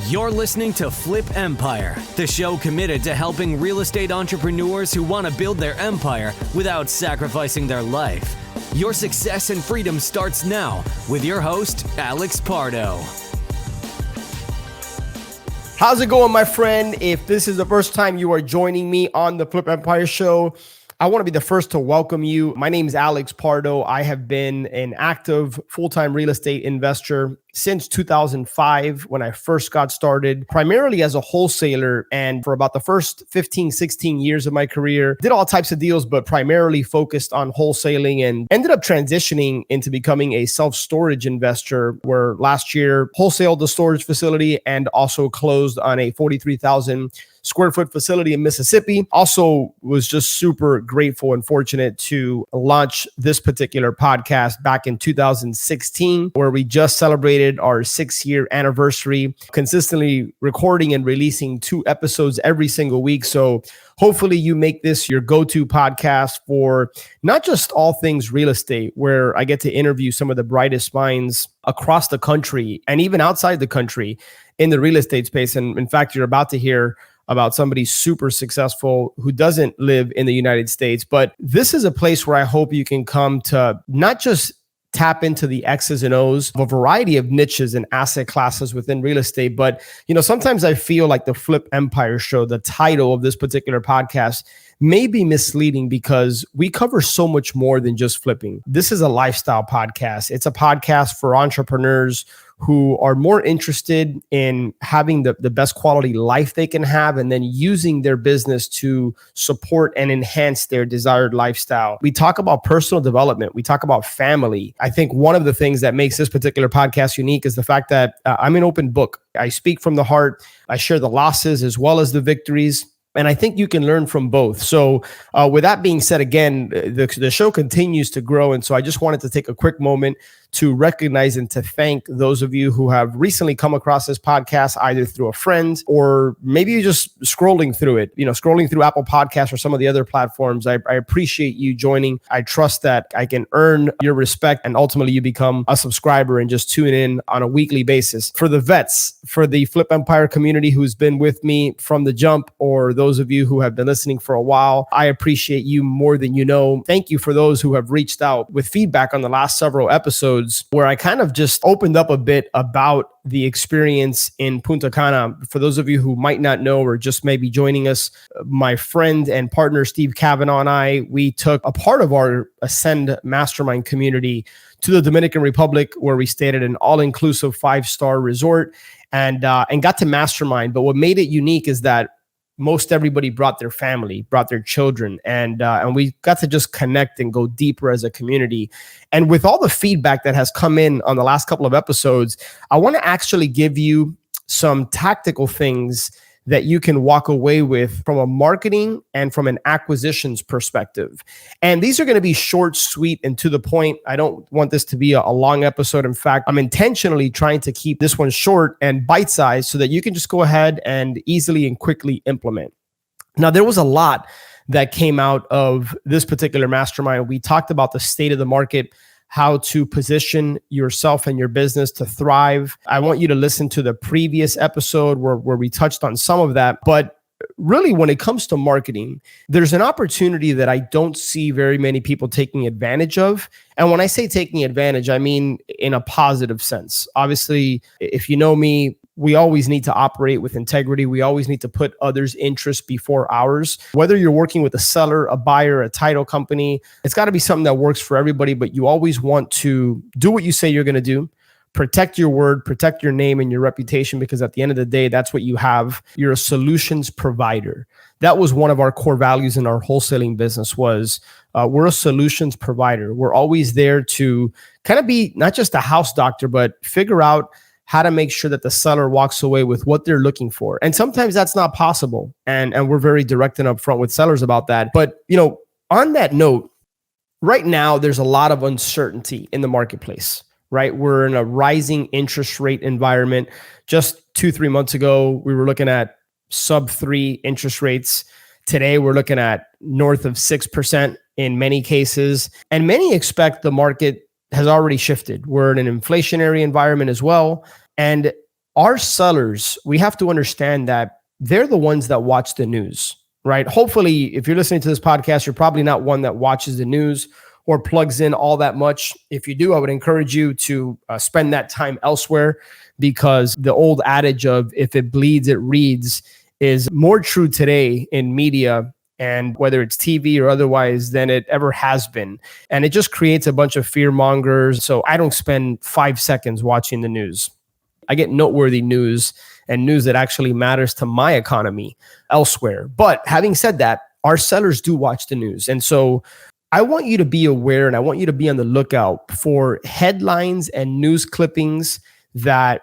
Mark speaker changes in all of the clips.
Speaker 1: You're listening to Flip Empire, the show committed to helping real estate entrepreneurs who want to build their empire without sacrificing their life. Your success and freedom starts now with your host, Alex Pardo.
Speaker 2: How's it going, my friend? If this is the first time you are joining me on the Flip Empire show, I want to be the first to welcome you. My name is Alex Pardo. I have been an active full-time real estate investor since 2005 when I first got started, primarily as a wholesaler. And for about the first 15, 16 years of my career, did all types of deals, but primarily focused on wholesaling and ended up transitioning into becoming a self-storage investor where last year wholesaled the storage facility and also closed on a 43,000 square foot facility in Mississippi. Also was just super grateful and fortunate to launch this particular podcast back in 2016, where we just celebrated our 6-year anniversary, consistently recording and releasing 2 episodes every single week. So hopefully you make this your go-to podcast for not just all things real estate, where I get to interview some of the brightest minds across the country and even outside the country in the real estate space. And in fact, you're about to hear about somebody super successful who doesn't live in the United States. But this is a place where I hope you can come to not just tap into the X's and O's of a variety of niches and asset classes within real estate. But, sometimes I feel like the Flip Empire show, the title of this particular podcast, may be misleading because we cover so much more than just flipping. This is a lifestyle podcast. It's a podcast for entrepreneurs who are more interested in having the best quality life they can have and then using their business to support and enhance their desired lifestyle. We talk about personal development. We talk about family. I think one of the things that makes this particular podcast unique is the fact that I'm an open book. I speak from the heart. I share the losses as well as the victories. And I think you can learn from both. So with that being said, again, the show continues to grow. And so I just wanted to take a quick moment to recognize and to thank those of you who have recently come across this podcast, either through a friend or maybe you're just scrolling through it, scrolling through Apple Podcasts or some of the other platforms. I appreciate you joining. I trust that I can earn your respect and ultimately you become a subscriber and just tune in on a weekly basis. For the vets, for the Flip Empire community who's been with me from the jump, or those of you who have been listening for a while, I appreciate you more than you know. Thank you for those who have reached out with feedback on the last several episodes, where I kind of just opened up a bit about the experience in Punta Cana. For those of you who might not know or just maybe joining us, my friend and partner Steve Kavanaugh and I, we took a part of our Ascend Mastermind community to the Dominican Republic, where we stayed at an all-inclusive 5-star resort and got to mastermind. But what made it unique is that most everybody brought their family, brought their children, and we got to just connect and go deeper as a community. And with all the feedback that has come in on the last couple of episodes, I want to actually give you some tactical things that you can walk away with from a marketing and from an acquisitions perspective. And these are going to be short, sweet, and to the point. I don't want this to be a long episode. In fact, I'm intentionally trying to keep this one short and bite-sized so that you can just go ahead and easily and quickly implement. Now, there was a lot that came out of this particular mastermind. We talked about the state of the market, how to position yourself and your business to thrive. I want you to listen to the previous episode where we touched on some of that. But really, when it comes to marketing, there's an opportunity that I don't see very many people taking advantage of. And when I say taking advantage, I mean in a positive sense. Obviously, if you know me, we always need to operate with integrity. We always need to put others' interests before ours. Whether you're working with a seller, a buyer, a title company, it's got to be something that works for everybody, but you always want to do what you say you're going to do. Protect your word, protect your name and your reputation, because at the end of the day, that's what you have. You're a solutions provider. That was one of our core values in our wholesaling business was we're a solutions provider. We're always there to kind of be not just a house doctor, but figure out how to make sure that the seller walks away with what they're looking for. And sometimes that's not possible. And we're very direct and upfront with sellers about that. But, on that note, right now, there's a lot of uncertainty in the marketplace, right? We're in a rising interest rate environment. Just 2-3 months ago, we were looking at sub-3 interest rates. Today, we're looking at north of 6% in many cases. And many expect the market has already shifted. We're in an inflationary environment as well. And our sellers, we have to understand that they're the ones that watch the news, right? Hopefully, if you're listening to this podcast, you're probably not one that watches the news or plugs in all that much. If you do, I would encourage you to spend that time elsewhere, because the old adage of if it bleeds, it reads is more true today in media, and whether it's TV or otherwise, than it ever has been. And it just creates a bunch of fear mongers. So I don't spend 5 seconds watching the news. I get noteworthy news and news that actually matters to my economy elsewhere. But having said that, our sellers do watch the news. And so I want you to be aware, and I want you to be on the lookout for headlines and news clippings that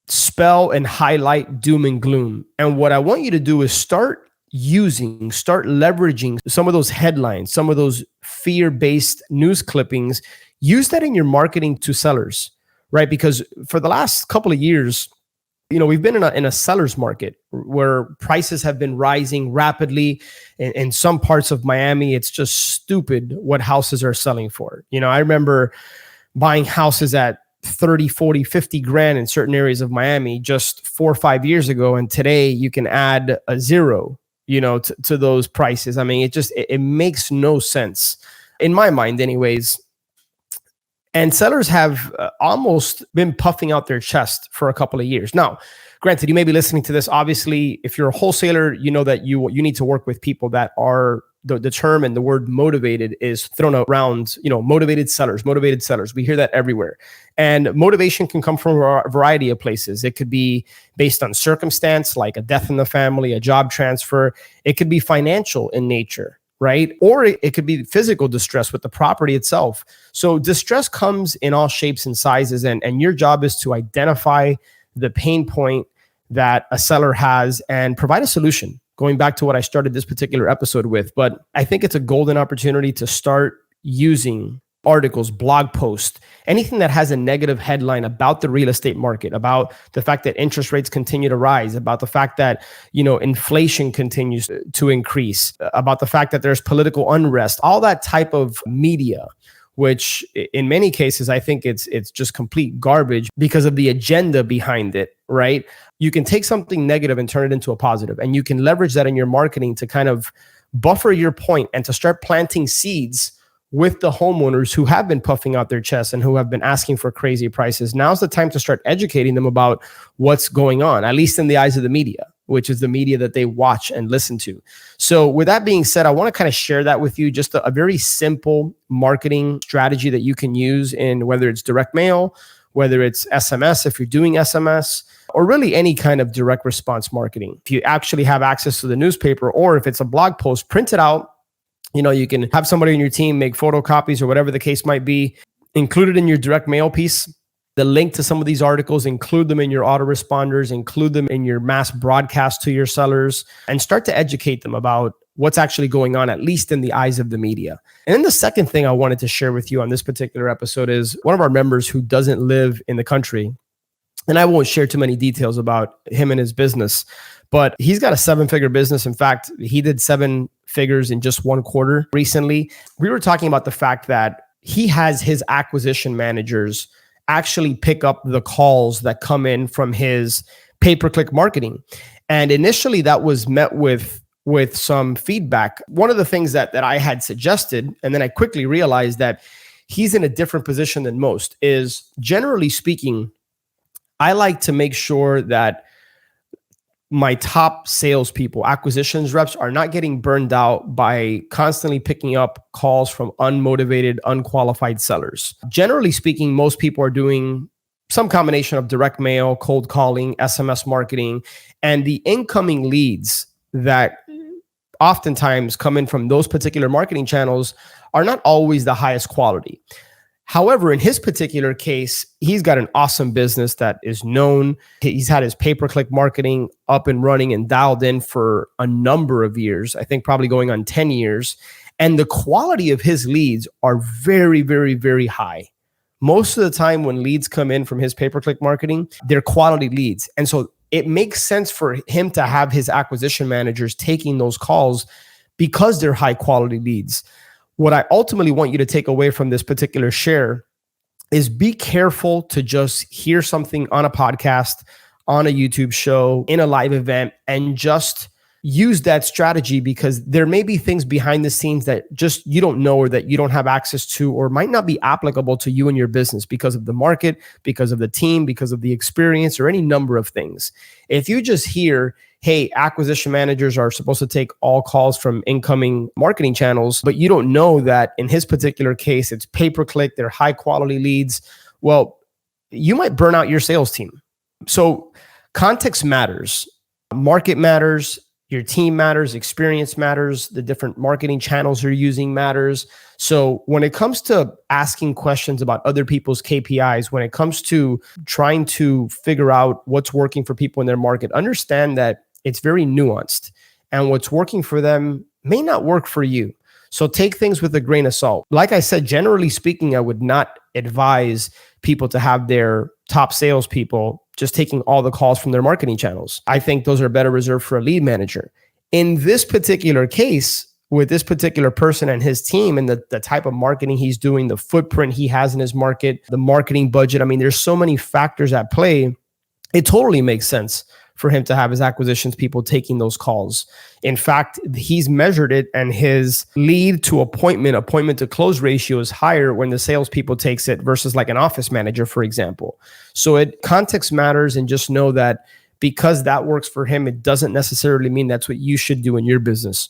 Speaker 2: spell and highlight doom and gloom. And what I want you to do is start leveraging some of those headlines, some of those fear-based news clippings. Use that in your marketing to sellers, right? Because for the last couple of years, we've been in a seller's market where prices have been rising rapidly. In some parts of Miami, it's just stupid what houses are selling for. I remember buying houses at 30, 40, 50 grand in certain areas of Miami just 4 or 5 years ago. And today you can add a zero, to those prices. I mean, it makes no sense in my mind anyways. And sellers have almost been puffing out their chest for a couple of years. Now, granted, you may be listening to this. Obviously, if you're a wholesaler, you know that you need to work with people that are, the term and the word motivated is thrown around, motivated sellers. We hear that everywhere. And motivation can come from a variety of places. It could be based on circumstance, like a death in the family, a job transfer. It could be financial in nature, right? Or it could be physical distress with the property itself. So distress comes in all shapes and sizes, and your job is to identify the pain point that a seller has and provide a solution, going back to what I started this particular episode with. But I think it's a golden opportunity to start using articles, blog posts, anything that has a negative headline about the real estate market, about the fact that interest rates continue to rise, about the fact that, inflation continues to increase, about the fact that there's political unrest, all that type of media, which in many cases, I think it's just complete garbage because of the agenda behind it, right? You can take something negative and turn it into a positive, and you can leverage that in your marketing to kind of buffer your point and to start planting seeds with the homeowners who have been puffing out their chests and who have been asking for crazy prices. Now's the time to start educating them about what's going on, at least in the eyes of the media, which is the media that they watch and listen to. So with that being said, I want to kind of share that with you, just a very simple marketing strategy that you can use in whether it's direct mail, whether it's SMS, if you're doing SMS, or really any kind of direct response marketing. If you actually have access to the newspaper, or if it's a blog post, print it out. You can have somebody in your team make photocopies or whatever the case might be, include it in your direct mail piece. The link to some of these articles, include them in your autoresponders, include them in your mass broadcast to your sellers, and start to educate them about what's actually going on, at least in the eyes of the media. And then the second thing I wanted to share with you on this particular episode is one of our members who doesn't live in the country. And I won't share too many details about him and his business, but he's got a 7-figure business. In fact, he did 7 figures in just 1 quarter recently. We were talking about the fact that he has his acquisition managers actually pick up the calls that come in from his pay-per-click marketing. And initially that was met with some feedback. One of the things that I had suggested, and then I quickly realized that he's in a different position than most, is generally speaking, I like to make sure that my top salespeople, acquisitions reps, are not getting burned out by constantly picking up calls from unmotivated, unqualified sellers. Generally speaking, most people are doing some combination of direct mail, cold calling, SMS marketing, and the incoming leads that oftentimes come in from those particular marketing channels are not always the highest quality. However, in his particular case, he's got an awesome business that is known. He's had his pay-per-click marketing up and running and dialed in for a number of years, I think probably going on 10 years. And the quality of his leads are very, very, very high. Most of the time when leads come in from his pay-per-click marketing, they're quality leads. And so it makes sense for him to have his acquisition managers taking those calls because they're high quality leads. What I ultimately want you to take away from this particular share is be careful to just hear something on a podcast, on a YouTube show, in a live event, and just use that strategy, because there may be things behind the scenes that just you don't know, or that you don't have access to, or might not be applicable to you and your business because of the market, because of the team, because of the experience, or any number of things. If you just hear, hey, acquisition managers are supposed to take all calls from incoming marketing channels, but you don't know that in his particular case, it's pay-per-click, they're high quality leads, well, you might burn out your sales team. So context matters, market matters, your team matters, experience matters, the different marketing channels you're using matters. So when it comes to asking questions about other people's KPIs, when it comes to trying to figure out what's working for people in their market, understand that it's very nuanced, and what's working for them may not work for you. So take things with a grain of salt. Like I said, generally speaking, I would not advise people to have their top salespeople just taking all the calls from their marketing channels. I think those are better reserved for a lead manager. In this particular case, with this particular person and his team, and the type of marketing he's doing, the footprint he has in his market, the marketing budget, I mean, there's so many factors at play. It totally makes sense for him to have his acquisitions people taking those calls. In fact, he's measured it, and his lead to appointment to close ratio is higher when the salespeople takes it versus like an office manager, for example. So context matters, and just know that because that works for him, it doesn't necessarily mean that's what you should do in your business.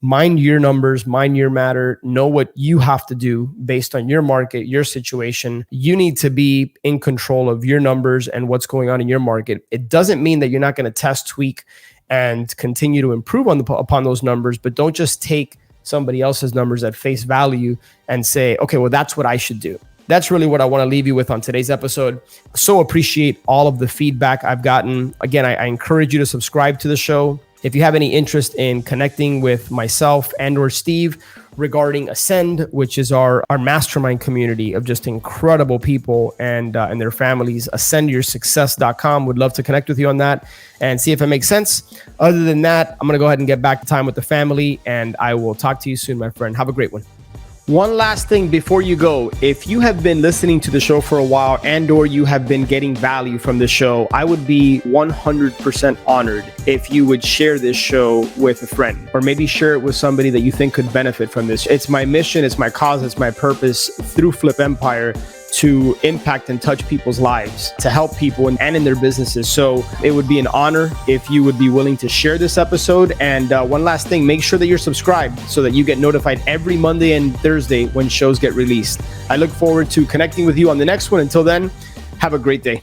Speaker 2: Mind your numbers, mind your matter, know what you have to do based on your market, your situation. You need to be in control of your numbers and what's going on in your market. It doesn't mean that you're not going to test, tweak, and continue to improve upon those numbers, but don't just take somebody else's numbers at face value and say, okay, well, that's what I should do. That's really what I want to leave you with on today's episode. So appreciate all of the feedback I've gotten. Again, I encourage you to subscribe to the show. If you have any interest in connecting with myself and or Steve regarding Ascend, which is our mastermind community of just incredible people and their families, ascendyoursuccess.com. Would love to connect with you on that and see if it makes sense. Other than that, I'm going to go ahead and get back to time with the family, and I will talk to you soon, my friend. Have a great one. One last thing before you go, if you have been listening to the show for a while and or you have been getting value from the show, I would be 100% honored if you would share this show with a friend, or maybe share it with somebody that you think could benefit from this. It's my mission, it's my cause, it's my purpose through Flip Empire to impact and touch people's lives, to help people and in their businesses. So it would be an honor if you would be willing to share this episode. And one last thing, make sure that you're subscribed so that you get notified every Monday and Thursday when shows get released. I look forward to connecting with you on the next one. Until then, have a great day.